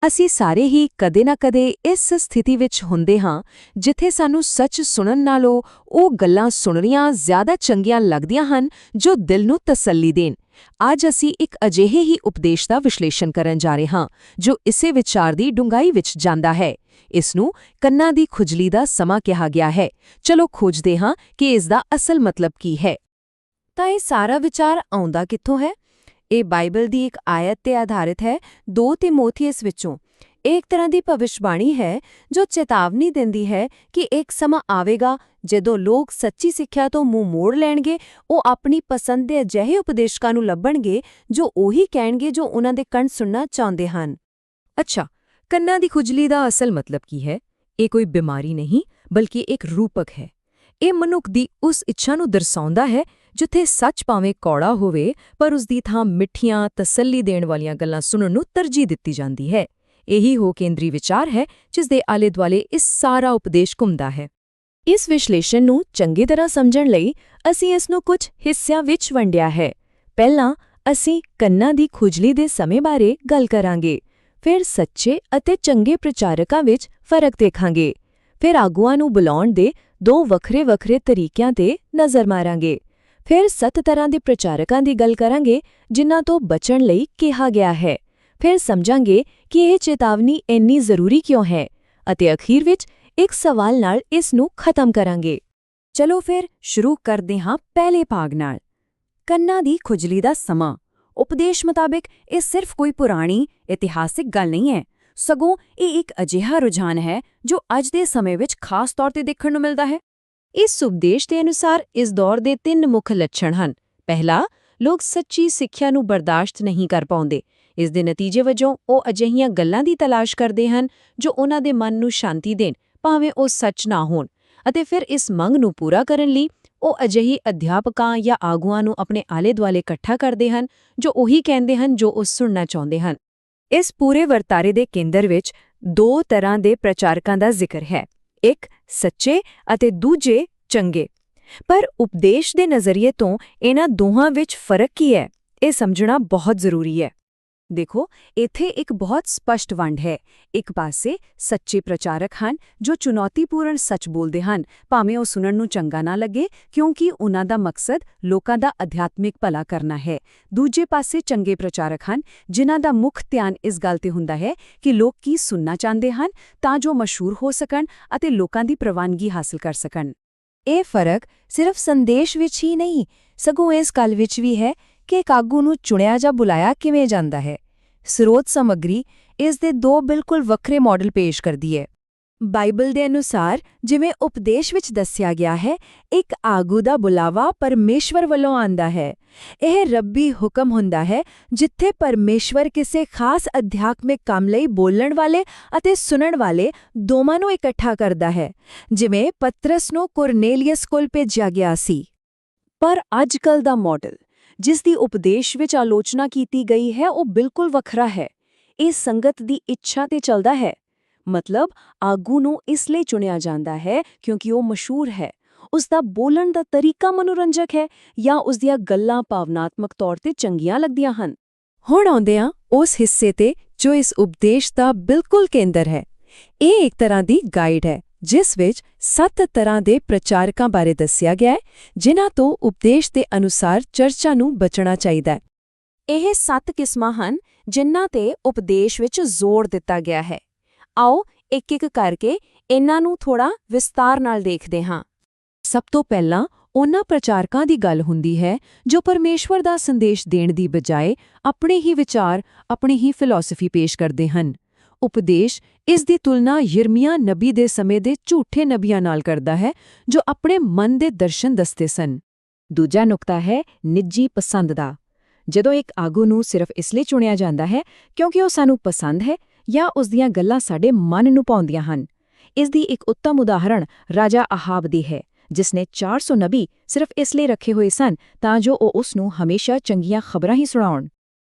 ਅਸੀਂ ਸਾਰੇ ਹੀ ਕਦੇ ਨਾ ਕਦੇ ਇਸ ਸਥਿਤੀ ਵਿੱਚ ਹੁੰਦੇ ਹਾਂ ਜਿੱਥੇ ਸਾਨੂੰ ਸੱਚ ਸੁਣਨ ਨਾਲੋਂ ਉਹ ਗੱਲਾਂ ਸੁਣਨੀਆਂ ਜ਼ਿਆਦਾ ਚੰਗੀਆਂ ਲੱਗਦੀਆਂ ਹਨ ਜੋ ਦਿਲ ਨੂੰ ਤਸੱਲੀ ਦੇਣ। ਅੱਜ ਅਸੀਂ ਇੱਕ ਅਜਿਹੇ ਹੀ ਉਪਦੇਸ਼ ਦਾ ਵਿਸ਼ਲੇਸ਼ਣ ਕਰਨ ਜਾ ਰਹੇ ਹਾਂ ਜੋ ਇਸੇ ਵਿਚਾਰ ਦੀ ਡੂੰਘਾਈ ਵਿੱਚ ਜਾਂਦਾ ਹੈ। ਇਸ ਨੂੰ ਕੰਨਾਂ ਦੀ ਖੁਜਲੀ ਦਾ ਸਮਾਂ ਕਿਹਾ ਗਿਆ ਹੈ। ਚਲੋ ਖੋਜਦੇ ਹਾਂ ਕਿ ਇਸ ਦਾ ਅਸਲ ਮਤਲਬ ਕੀ ਹੈ। ਤਾਂ ਇਹ ਸਾਰਾ ਵਿਚਾਰ ਆਉਂਦਾ ਕਿੱਥੋਂ ਹੈ? ਇਹ ਬਾਈਬਲ ਦੀ ਇੱਕ ਆਇਤ ਤੇ ਆਧਾਰਿਤ ਹੈ, 2 ਤਿਮੋਥੀਅਸ ਵਿੱਚੋਂ। ਇਹ ਇੱਕ ਤਰ੍ਹਾਂ ਦੀ ਭਵਿਸ਼ਬਾਣੀ ਹੈ ਜੋ ਚੇਤਾਵਨੀ ਦਿੰਦੀ ਹੈ ਕਿ ਇੱਕ ਸਮਾਂ ਆਵੇਗਾ ਜਦੋਂ ਲੋਕ ਸੱਚੀ ਸਿੱਖਿਆ ਤੋਂ ਮੂੰਹ ਮੋੜ ਲੈਣਗੇ। ਉਹ ਆਪਣੀ ਪਸੰਦ ਦੇ ਅਜਿਹੇ ਉਪਦੇਸ਼ਕਾਂ ਨੂੰ ਲੱਭਣਗੇ ਜੋ ਉਹੀ ਕਹਿਣਗੇ ਜੋ ਉਹਨਾਂ ਦੇ ਕੰਨ ਸੁਣਨਾ ਚਾਹੁੰਦੇ ਹਨ। ਅੱਛਾ, ਕੰਨਾਂ ਦੀ ਖੁਜਲੀ ਦਾ ਅਸਲ ਮਤਲਬ ਕੀ ਹੈ? ਇਹ ਕੋਈ ਬਿਮਾਰੀ ਨਹੀਂ, ਬਲਕਿ ਇੱਕ ਰੂਪਕ ਹੈ। ਇਹ ਮਨੁੱਖ ਦੀ ਉਸ ਇੱਛਾ ਨੂੰ ਦਰਸਾਉਂਦਾ ਹੈ ਜਿੱਥੇ ਸੱਚ ਭਾਵੇਂ ਕੌੜਾ ਹੋਵੇ ਪਰ ਉਸ ਦੀ ਥਾਂ ਮਿੱਠੀਆਂ, ਤਸੱਲੀ ਦੇਣ ਵਾਲੀਆਂ ਗੱਲਾਂ ਸੁਣਨ ਨੂੰ ਤਰਜੀਹ ਦਿੱਤੀ ਜਾਂਦੀ ਹੈ। ਇਹੀ ਉਹ ਕੇਂਦਰੀ ਵਿਚਾਰ ਹੈ ਜਿਸ ਦੇ ਆਲੇ-ਦੁਆਲੇ ਇਸ ਸਾਰਾ ਉਪਦੇਸ਼ ਘੁੰਮਦਾ ਹੈ। ਇਸ ਵਿਸ਼ਲੇਸ਼ਣ ਨੂੰ ਚੰਗੀ ਤਰ੍ਹਾਂ ਸਮਝਣ ਲਈ ਅਸੀਂ ਇਸ ਨੂੰ ਕੁਝ ਹਿੱਸਿਆਂ ਵਿੱਚ ਵੰਡਿਆ ਹੈ। ਪਹਿਲਾਂ ਅਸੀਂ ਕੰਨਾਂ ਦੀ ਖੁਜਲੀ ਦੇ ਸਮੇਂ ਬਾਰੇ ਗੱਲ ਕਰਾਂਗੇ, ਫਿਰ ਸੱਚੇ ਅਤੇ ਚੰਗੇ ਪ੍ਰਚਾਰਕਾਂ ਵਿੱਚ ਫਰਕ ਦੇਖਾਂਗੇ, ਫਿਰ ਆਗੂਆਂ ਨੂੰ ਬੁਲਾਉਣ ਦੇ 2 ਵੱਖਰੇ-ਵੱਖਰੇ ਤਰੀਕਿਆਂ ਤੇ ਨਜ਼ਰ ਮਾਰਾਂਗੇ, ਫਿਰ 7 ਤਰ੍ਹਾਂ ਦੇ ਪ੍ਰਚਾਰਕਾਂ ਦੀ ਗੱਲ ਕਰਾਂਗੇ ਜਿਨ੍ਹਾਂ ਤੋਂ ਬਚਣ ਲਈ ਕਿਹਾ ਗਿਆ ਹੈ, ਫਿਰ ਸਮਝਾਂਗੇ ਕਿ ਇਹ ਚੇਤਾਵਨੀ ਇੰਨੀ ਜ਼ਰੂਰੀ ਕਿਉਂ ਹੈ, ਅਤੇ ਅਖੀਰ ਵਿੱਚ ਇੱਕ ਸਵਾਲ ਨਾਲ ਇਸ ਨੂੰ ਖਤਮ ਕਰਾਂਗੇ। ਚਲੋ ਫਿਰ ਸ਼ੁਰੂ ਕਰਦੇ ਹਾਂ ਪਹਿਲੇ ਭਾਗ ਨਾਲ। ਕੰਨਾਂ ਦੀ ਖੁਜਲੀ ਦਾ ਸਮਾਂ। ਉਪਦੇਸ਼ ਮੁਤਾਬਿਕ ਇਹ ਸਿਰਫ ਕੋਈ ਪੁਰਾਣੀ ਇਤਿਹਾਸਿਕ ਗੱਲ ਨਹੀਂ ਹੈ, ਸਗੋਂ ਇਹ ਇੱਕ ਅਜਿਹਾ ਰੁਝਾਨ ਹੈ ਜੋ ਅੱਜ ਦੇ ਸਮੇਂ ਵਿੱਚ ਖਾਸ ਤੌਰ ਤੇ ਦੇਖਣ ਨੂੰ ਮਿਲਦਾ ਹੈ। ਇਸ ਉਪਦੇਸ਼ ਦੇ ਅਨੁਸਾਰ ਇਸ ਦੌਰ ਦੇ 3 ਮੁੱਖ ਲੱਛਣ ਹਨ। ਪਹਿਲਾ, ਲੋਕ ਸੱਚੀ ਸਿੱਖਿਆ ਨੂੰ ਬਰਦਾਸ਼ਤ ਨਹੀਂ ਕਰ ਪਾਉਂਦੇ। ਇਸ ਦੇ ਨਤੀਜੇ ਵਜੋਂ ਉਹ ਅਜਿਹੀਆਂ ਗੱਲਾਂ ਦੀ ਤਲਾਸ਼ ਕਰਦੇ ਹਨ ਜੋ ਉਹਨਾਂ ਦੇ ਮਨ ਨੂੰ ਸ਼ਾਂਤੀ ਦੇਣ, ਭਾਵੇਂ ਉਹ ਸੱਚ ਨਾ ਹੋਣ। ਅਤੇ ਫਿਰ ਇਸ ਮੰਗ ਨੂੰ ਪੂਰਾ ਕਰਨ ਲਈ ਉਹ ਅਜਿਹੀ ਅਧਿਆਪਕਾਂ ਜਾਂ ਆਗੂਆਂ ਨੂੰ ਆਪਣੇ ਆਲੇ-ਦੁਆਲੇ ਇਕੱਠਾ ਕਰਦੇ ਹਨ ਜੋ ਉਹੀ ਕਹਿੰਦੇ ਹਨ ਜੋ ਉਹ ਸੁਣਨਾ ਚਾਹੁੰਦੇ ਹਨ। ਇਸ ਪੂਰੇ ਵਰਤਾਰੇ ਦੇ ਕੇਂਦਰ ਵਿੱਚ 2 ਤਰ੍ਹਾਂ ਦੇ ਪ੍ਰਚਾਰਕਾਂ ਦਾ ਜ਼ਿਕਰ ਹੈ, ਇੱਕ ਸੱਚੇ ਅਤੇ ਦੂਜੇ ਚੰਗੇ। ਪਰ ਉਪਦੇਸ਼ ਦੇ ਨਜ਼ਰੀਏ ਤੋਂ ਇਹਨਾਂ ਦੋਹਾਂ ਵਿੱਚ ਫਰਕ ਕੀ ਹੈ, ਇਹ ਸਮਝਣਾ ਬਹੁਤ ਜ਼ਰੂਰੀ ਹੈ। ਦੇਖੋ, ਇੱਥੇ ਇੱਕ ਬਹੁਤ ਸਪਸ਼ਟ ਵੰਡ ਹੈ। ਇੱਕ ਪਾਸੇ ਸੱਚੇ ਪ੍ਰਚਾਰਕ ਹਨ ਜੋ ਚੁਣੌਤੀਪੂਰਨ ਸੱਚ ਬੋਲਦੇ ਹਨ, ਭਾਵੇਂ ਉਹ ਸੁਣਨ ਨੂੰ ਚੰਗਾ ਨਾ ਲੱਗੇ, ਕਿਉਂਕਿ ਉਹਨਾਂ ਦਾ ਮਕਸਦ ਲੋਕਾਂ ਦਾ ਅਧਿਆਤਮਿਕ ਭਲਾ ਕਰਨਾ ਹੈ। ਦੂਜੇ ਪਾਸੇ ਚੰਗੇ ਪ੍ਰਚਾਰਕ ਹਨ ਜਿਨ੍ਹਾਂ ਦਾ ਮੁੱਖ ਧਿਆਨ ਇਸ ਗੱਲ ਤੇ ਹੁੰਦਾ ਹੈ ਕਿ ਲੋਕ ਕੀ ਸੁਣਨਾ ਚਾਹੁੰਦੇ ਹਨ ਤਾਂ ਜੋ ਮਸ਼ਹੂਰ ਹੋ ਸਕਣ ਅਤੇ ਲੋਕਾਂ ਦੀ ਪ੍ਰਵਾਨਗੀ ਹਾਸਲ ਕਰ ਸਕਣ। ਇਹ ਫਰਕ ਸਿਰਫ ਸੰਦੇਸ਼ ਵਿੱਚ ਹੀ ਨਹੀਂ, ਸਗੋਂ ਇਸ ਗੱਲ ਵਿੱਚ ਵੀ ਹੈ ਕਿ ਇੱਕ ਆਗੂ ਨੂੰ ਚੁਣਿਆ ਜਾਂ ਬੁਲਾਇਆ ਕਿਵੇਂ ਜਾਂਦਾ ਹੈ। ਸਰੋਤ ਸਮੱਗਰੀ ਇਸ ਦੇ 2 ਬਿਲਕੁਲ ਵੱਖਰੇ ਮਾਡਲ ਪੇਸ਼ ਕਰਦੀ ਹੈ। ਬਾਈਬਲ ਦੇ ਅਨੁਸਾਰ, ਜਿਵੇਂ ਉਪਦੇਸ਼ ਵਿੱਚ ਦੱਸਿਆ ਗਿਆ ਹੈ, ਇੱਕ ਆਗੂ ਦਾ ਬੁਲਾਵਾ ਪਰਮੇਸ਼ਵਰ ਵੱਲੋਂ ਆਉਂਦਾ ਹੈ। ਇਹ ਰੱਬੀ ਹੁਕਮ ਹੁੰਦਾ ਹੈ ਜਿੱਥੇ ਪਰਮੇਸ਼ਵਰ ਕਿਸੇ ਖਾਸ ਅਧਿਆਤਮਿਕ ਕੰਮ ਲਈ ਬੋਲਣ ਵਾਲੇ ਅਤੇ ਸੁਣਨ ਵਾਲੇ ਦੋਵਾਂ ਨੂੰ ਇਕੱਠਾ ਕਰਦਾ ਹੈ, ਜਿਵੇਂ ਪਤਰਸ ਨੂੰ ਕੁਰਨੇਲੀਅਸ ਕੋਲ ਭੇਜਿਆ ਗਿਆ ਸੀ। ਪਰ ਅੱਜਕੱਲ੍ਹ ਦਾ ਮਾਡਲ ਜਿਸ ਦੀ ਉਪਦੇਸ਼ ਵਿੱਚ ਆਲੋਚਨਾ ਕੀਤੀ ਗਈ ਹੈ ਉਹ ਬਿਲਕੁਲ ਵੱਖਰਾ ਹੈ। ਇਹ ਸੰਗਤ ਦੀ ਇੱਛਾ ਤੇ ਚੱਲਦਾ ਹੈ। ਮਤਲਬ ਆਗੂ ਨੂੰ ਇਸ ਲਈ ਚੁਣਿਆ ਜਾਂਦਾ ਹੈ ਕਿਉਂਕਿ ਉਹ ਮਸ਼ਹੂਰ ਹੈ, ਉਸ ਦਾ ਬੋਲਣ ਦਾ ਤਰੀਕਾ ਮਨੋਰੰਜਕ ਹੈ ਜਾਂ ਉਸ ਦੀਆਂ ਗੱਲਾਂ ਭਾਵਨਾਤਮਕ ਤੌਰ ਤੇ ਚੰਗੀਆਂ ਲੱਗਦੀਆਂ ਹਨ। ਹੁਣ ਆਉਂਦੇ ਹਾਂ ਉਸ ਹਿੱਸੇ ਤੇ ਜੋ ਇਸ ਉਪਦੇਸ਼ ਦਾ ਬਿਲਕੁਲ ਕੇਂਦਰ ਹੈ। ਇਹ ਇੱਕ ਤਰ੍ਹਾਂ ਦੀ ਗਾਈਡ ਹੈ ਜਿਸ ਵਿੱਚ 7 ਤਰ੍ਹਾਂ ਦੇ ਪ੍ਰਚਾਰਕਾਂ ਬਾਰੇ ਦੱਸਿਆ ਗਿਆ ਹੈ ਜਿਨ੍ਹਾਂ ਤੋਂ ਉਪਦੇਸ਼ ਦੇ ਅਨੁਸਾਰ ਚਰਚਾ ਨੂੰ ਬਚਣਾ ਚਾਹੀਦਾ ਹੈ। ਇਹ 7 ਕਿਸਮਾਂ ਹਨ ਜਿਨ੍ਹਾਂ ਤੇ ਉਪਦੇਸ਼ ਵਿੱਚ ਜ਼ੋਰ ਦਿੱਤਾ ਗਿਆ ਹੈ। ਆਓ ਇੱਕ-ਇੱਕ ਕਰਕੇ ਇਹਨਾਂ ਨੂੰ ਥੋੜਾ ਵਿਸਤਾਰ ਨਾਲ ਦੇਖਦੇ ਹਾਂ। ਸਭ ਤੋਂ ਪਹਿਲਾਂ ਉਹਨਾਂ ਪ੍ਰਚਾਰਕਾਂ ਦੀ ਗੱਲ ਹੁੰਦੀ ਹੈ ਜੋ ਪਰਮੇਸ਼ਵਰ ਦਾ ਸੰਦੇਸ਼ ਦੇਣ ਦੀ ਬਜਾਏ ਆਪਣੇ ਹੀ ਵਿਚਾਰ, ਆਪਣੀ ਹੀ ਫਿਲਾਸਫੀ ਪੇਸ਼ ਕਰਦੇ ਹਨ। ਉਪਦੇਸ਼ ਇਸ ਦੀ ਤੁਲਨਾ ਯਿਰਮੀਆ ਨਬੀ ਦੇ ਸਮੇਂ ਦੇ ਝੂਠੇ ਨਬੀਆਂ ਨਾਲ ਕਰਦਾ ਹੈ ਜੋ ਆਪਣੇ ਮਨ ਦੇ ਦਰਸ਼ਨ ਦੱਸਦੇ ਸਨ। ਦੂਜਾ ਨੁਕਤਾ ਹੈ ਨਿੱਜੀ ਪਸੰਦ ਦਾ। ਜਦੋਂ ਇੱਕ ਆਗੂ ਨੂੰ ਸਿਰਫ ਇਸ ਲਈ ਚੁਣਿਆ ਜਾਂਦਾ ਹੈ ਕਿਉਂਕਿ ਉਹ ਸਾਨੂੰ ਪਸੰਦ ਹੈ ਜਾਂ ਉਸ ਦੀਆਂ ਗੱਲਾਂ ਸਾਡੇ ਮਨ ਨੂੰ ਭਾਉਂਦੀਆਂ ਹਨ। ਇਸ ਦੀ ਇੱਕ ਉੱਤਮ ਉਦਾਹਰਣ ਰਾਜਾ ਆਹਾਬ ਦੀ ਹੈ, ਜਿਸ ਨੇ 400 ਨਬੀ ਸਿਰਫ ਇਸ ਲਈ ਰੱਖੇ ਹੋਏ ਸਨ ਤਾਂ ਜੋ ਉਹ ਉਸ ਨੂੰ ਹਮੇਸ਼ਾ ਚੰਗੀਆਂ ਖਬਰਾਂ ਹੀ ਸੁਣਾਉਣ।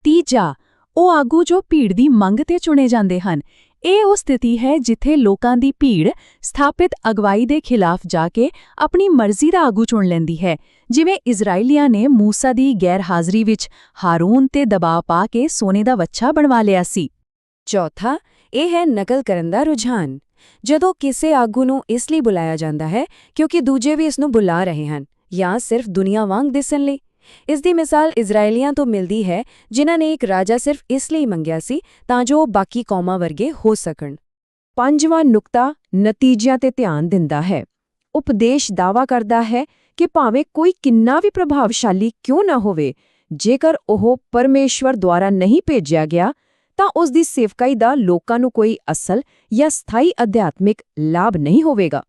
ਤੀਜਾ, ਉਹ ਆਗੂ ਜੋ ਭੀੜ ਦੀ ਮੰਗ ਤੇ ਚੁਣੇ ਜਾਂਦੇ ਹਨ। ਇਹ ਉਹ ਸਥਿਤੀ ਹੈ ਜਿੱਥੇ ਲੋਕਾਂ ਦੀ ਭੀੜ ਸਥਾਪਿਤ ਅਗਵਾਈ ਦੇ ਖਿਲਾਫ ਜਾ ਕੇ ਆਪਣੀ ਮਰਜ਼ੀ ਦਾ ਆਗੂ ਚੁਣ ਲੈਂਦੀ ਹੈ, ਜਿਵੇਂ ਇਜ਼ਰਾਈਲੀਆਂ ਨੇ ਮੂਸਾ ਦੀ ਗੈਰ-ਹਾਜ਼ਰੀ ਵਿੱਚ ਹਾਰੂਨ ਤੇ ਦਬਾਅ ਪਾ ਕੇ ਸੋਨੇ ਦਾ ਵੱਛਾ ਬਣਵਾ ਲਿਆ ਸੀ। ਚੌਥਾ, ਇਹ ਹੈ ਨਕਲ ਕਰਨ ਦਾ ਰੁਝਾਨ। ਜਦੋਂ ਕਿਸੇ ਆਗੂ ਨੂੰ ਇਸ ਲਈ ਬੁਲਾਇਆ ਜਾਂਦਾ ਹੈ ਕਿਉਂਕਿ ਦੂਜੇ ਵੀ ਇਸ ਨੂੰ ਬੁਲਾ ਰਹੇ ਹਨ ਜਾਂ ਸਿਰਫ ਦੁਨੀਆ ਵਾਂਗ ਦਿਸਣ ਲਈ। ਇਸ ਦੀ ਮਿਸਾਲ ਇਜ਼ਰਾਈਲੀਆਂ ਤੋਂ ਮਿਲਦੀ ਹੈ, ਜਿਨ੍ਹਾਂ ਨੇ ਇੱਕ ਰਾਜਾ ਸਿਰਫ ਇਸ ਲਈ ਮੰਗਿਆ ਸੀ ਤਾਂ ਜੋ ਉਹ ਬਾਕੀ ਕੌਮਾਂ ਵਰਗੇ ਹੋ ਸਕਣ। ਪੰਜਵਾਂ ਨੁਕਤਾ ਨਤੀਜਿਆਂ ਤੇ ਧਿਆਨ ਦਿੰਦਾ ਹੈ। ਉਪਦੇਸ਼ ਦਾਅਵਾ ਕਰਦਾ ਹੈ ਕਿ ਭਾਵੇਂ ਕੋਈ ਕਿੰਨਾ ਵੀ ਪ੍ਰਭਾਵਸ਼ਾਲੀ ਕਿਉਂ ਨਾ ਹੋਵੇ, ਜੇਕਰ ਉਹ ਪਰਮੇਸ਼ਵਰ ਦੁਆਰਾ ਨਹੀਂ ਭੇਜਿਆ ਗਿਆ ਤਾਂ ਉਸ ਦੀ ਸੇਵਕਾਈ ਦਾ ਲੋਕਾਂ ਨੂੰ ਕੋਈ ਅਸਲ ਜਾਂ ਸਥਾਈ ਅਧਿਆਤਮਿਕ ਲਾਭ ਨਹੀਂ ਹੋਵੇਗਾ।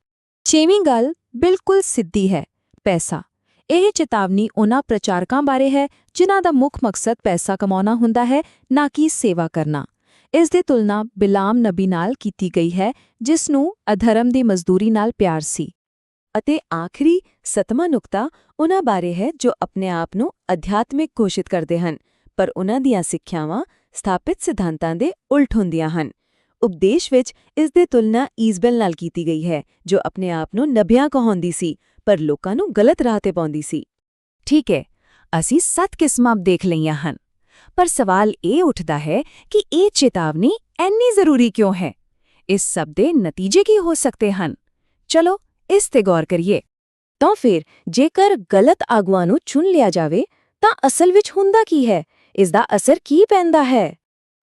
ਛੇਵੀਂ ਗੱਲ ਬਿਲਕੁਲ ਸਿੱਧੀ ਹੈ, ਪੈਸਾ। ਇਹ ਚੇਤਾਵਨੀ ਉਹਨਾਂ ਪ੍ਰਚਾਰਕਾਂ ਬਾਰੇ ਹੈ ਜਿਨ੍ਹਾਂ ਦਾ ਮੁੱਖ ਮਕਸਦ ਪੈਸਾ ਕਮਾਉਣਾ ਹੁੰਦਾ ਹੈ, ਨਾ ਕਿ ਸੇਵਾ ਕਰਨਾ। ਇਸ ਦੀ ਤੁਲਨਾ ਬਿਲਾਮ ਨਬੀ ਨਾਲ ਕੀਤੀ ਗਈ ਹੈ, ਜਿਸ ਨੂੰ ਅਧਰਮ ਦੀ ਮਜ਼ਦੂਰੀ ਨਾਲ ਪਿਆਰ ਸੀ। ਅਤੇ ਆਖਰੀ 7ਵਾਂ ਨੁਕਤਾ ਉਹਨਾਂ ਬਾਰੇ ਹੈ ਜੋ ਆਪਣੇ ਆਪ ਨੂੰ ਅਧਿਆਤਮਿਕ ਘੋਸ਼ਿਤ ਕਰਦੇ ਹਨ, ਪਰ ਉਹਨਾਂ ਦੀਆਂ ਸਿੱਖਿਆਵਾਂ ਸਥਾਪਿਤ ਸਿਧਾਂਤਾਂ ਦੇ ਉਲਟ ਹੁੰਦੀਆਂ ਹਨ। ਉਪਦੇਸ਼ ਵਿੱਚ ਇਸ ਦੀ ਤੁਲਨਾ ਈਜ਼ਬੈਲ ਨਾਲ ਕੀਤੀ ਗਈ ਹੈ, ਜੋ ਆਪਣੇ ਆਪ ਨੂੰ ਨਬੀਆਂ ਕਹਾਉਂਦੀ ਸੀ ਪਰ ਲੋਕਾਂ ਨੂੰ ਗਲਤ ਰਾਹ ਤੇ ਪਾਉਂਦੀ ਸੀ। ਠੀਕ ਹੈ, ਅਸੀਂ 7 ਕਿਸਮਾਂ ਦੇਖ ਲਈਆਂ ਹਨ, ਪਰ ਸਵਾਲ ਇਹ ਉੱਠਦਾ ਹੈ ਕਿ ਇਹ ਚੇਤਾਵਨੀ ਇੰਨੀ ਜ਼ਰੂਰੀ ਕਿਉਂ ਹੈ? ਇਸ ਸਭ ਦੇ ਨਤੀਜੇ ਕੀ ਹੋ ਸਕਦੇ ਹਨ? ਚਲੋ ਇਸ ਤੇ ਗੌਰ ਕਰੀਏ। ਤਾਂ ਫਿਰ ਜੇਕਰ ਗਲਤ ਆਗੂਆਂ ਨੂੰ ਚੁਣ ਲਿਆ ਜਾਵੇ ਤਾਂ ਅਸਲ ਵਿੱਚ ਹੁੰਦਾ ਕੀ ਹੈ? ਇਸ ਦਾ ਅਸਰ ਕੀ ਪੈਂਦਾ ਹੈ?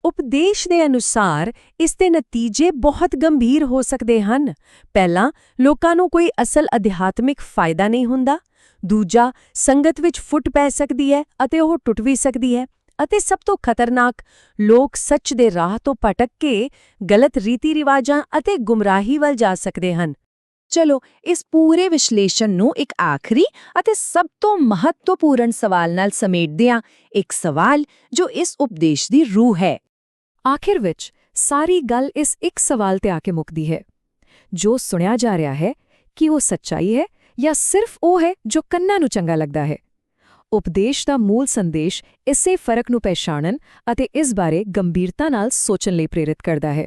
ਉਪਦੇਸ਼ ਦੇ ਅਨੁਸਾਰ ਇਸ ਦੇ ਨਤੀਜੇ ਬਹੁਤ ਗੰਭੀਰ ਹੋ ਸਕਦੇ ਹਨ। ਪਹਿਲਾ, ਲੋਕਾਂ ਨੂੰ ਕੋਈ ਅਸਲ ਅਧਿਆਤਮਿਕ ਫਾਇਦਾ ਨਹੀਂ ਹੁੰਦਾ। ਦੂਜਾ, ਸੰਗਤ ਵਿੱਚ ਫੁੱਟ ਪੈ ਸਕਦੀ ਹੈ ਅਤੇ ਉਹ ਟੁੱਟ ਵੀ ਸਕਦੀ ਹੈ। ਅਤੇ ਸਭ ਤੋਂ ਖਤਰਨਾਕ, ਲੋਕ ਸੱਚ ਦੇ ਰਾਹ ਤੋਂ ਭਟਕ ਕੇ ਗਲਤ ਰੀਤੀ ਰਿਵਾਜਾਂ ਅਤੇ ਗੁੰਮਰਾਹੀ ਵੱਲ ਜਾ ਸਕਦੇ ਹਨ। ਚਲੋ ਇਸ ਪੂਰੇ ਵਿਸ਼ਲੇਸ਼ਣ ਨੂੰ ਇੱਕ ਆਖਰੀ ਅਤੇ ਸਭ ਤੋਂ ਮਹੱਤਵਪੂਰਨ ਸਵਾਲ ਨਾਲ ਸਮੇਟਦੇ ਹਾਂ, ਇੱਕ ਸਵਾਲ ਜੋ ਇਸ ਉਪਦੇਸ਼ ਦੀ ਰੂਹ ਹੈ। ਆਖਿਰ ਵਿੱਚ ਸਾਰੀ ਗੱਲ ਇਸ ਇੱਕ ਸਵਾਲ ਤੇ ਆ ਕੇ ਮੁੱਕਦੀ ਹੈ, ਜੋ ਸੁਣਿਆ ਜਾ ਰਿਹਾ ਹੈ ਕਿ ਉਹ ਸੱਚਾਈ ਹੈ ਜਾਂ ਸਿਰਫ ਉਹ ਹੈ ਜੋ ਕੰਨਾਂ ਨੂੰ ਚੰਗਾ ਲੱਗਦਾ ਹੈ। ਉਪਦੇਸ਼ ਦਾ ਮੂਲ ਸੰਦੇਸ਼ ਇਸੇ ਫਰਕ ਨੂੰ ਪਛਾਣਨ ਅਤੇ ਇਸ ਬਾਰੇ ਗੰਭੀਰਤਾ ਨਾਲ ਸੋਚਣ ਲਈ ਪ੍ਰੇਰਿਤ ਕਰਦਾ ਹੈ।